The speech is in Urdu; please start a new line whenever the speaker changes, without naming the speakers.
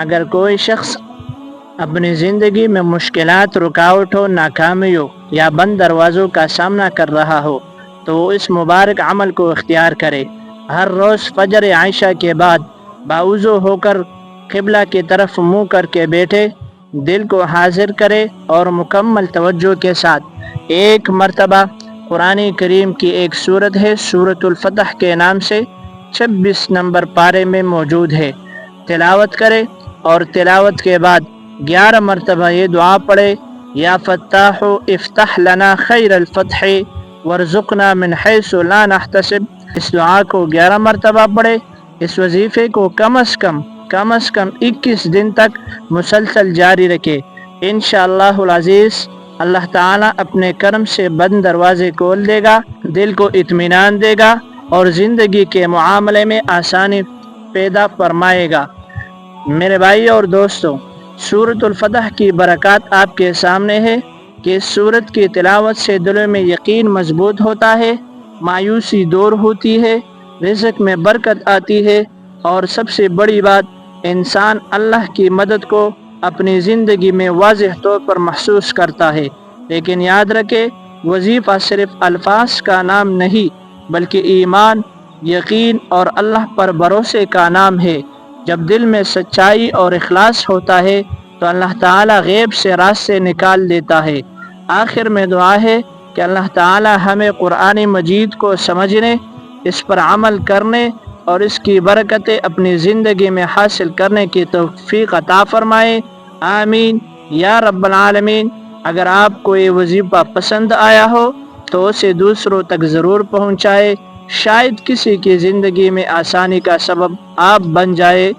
اگر کوئی شخص اپنی زندگی میں مشکلات، رکاوٹوں، ناکامیوں یا بند دروازوں کا سامنا کر رہا ہو تو وہ اس مبارک عمل کو اختیار کرے۔ ہر روز فجر عائشہ کے بعد باوضو ہو کر قبلہ کی طرف منہ کر کے بیٹھے، دل کو حاضر کرے اور مکمل توجہ کے ساتھ ایک مرتبہ قرآن کریم کی ایک سورت ہے، سورۃ الفتح کے نام سے 26 نمبر پارے میں موجود ہے، تلاوت کرے اور تلاوت کے بعد 11 مرتبہ یہ دعا پڑھے، یا فتاح افتح لنا خیر الفتح وارزقنا من حیث لا نحتسب۔ اس دعا کو 11 مرتبہ پڑھے۔ اس وظیفے کو کم از کم 21 دن تک مسلسل جاری رکھے۔ انشاءاللہ العزیز اللہ تعالیٰ اپنے کرم سے بند دروازے کھول دے گا، دل کو اطمینان دے گا اور زندگی کے معاملے میں آسانی پیدا فرمائے گا۔ میرے بھائی اور دوستو، سورۃ الفتح کی برکات آپ کے سامنے ہے کہ اس سورت کی تلاوت سے دلوں میں یقین مضبوط ہوتا ہے، مایوسی دور ہوتی ہے، رزق میں برکت آتی ہے، اور سب سے بڑی بات، انسان اللہ کی مدد کو اپنی زندگی میں واضح طور پر محسوس کرتا ہے۔ لیکن یاد رکھے، وظیفہ صرف الفاظ کا نام نہیں بلکہ ایمان، یقین اور اللہ پر بھروسے کا نام ہے۔ جب دل میں سچائی اور اخلاص ہوتا ہے تو اللہ تعالیٰ غیب سے راستے نکال دیتا ہے۔ آخر میں دعا ہے کہ اللہ تعالیٰ ہمیں قرآن مجید کو سمجھنے، اس پر عمل کرنے اور اس کی برکتیں اپنی زندگی میں حاصل کرنے کی توفیق عطا فرمائے، آمین یا رب العالمین۔ اگر آپ کو یہ وظیفہ پسند آیا ہو تو اسے دوسروں تک ضرور پہنچائے، شاید کسی کی زندگی میں آسانی کا سبب آپ بن جائے۔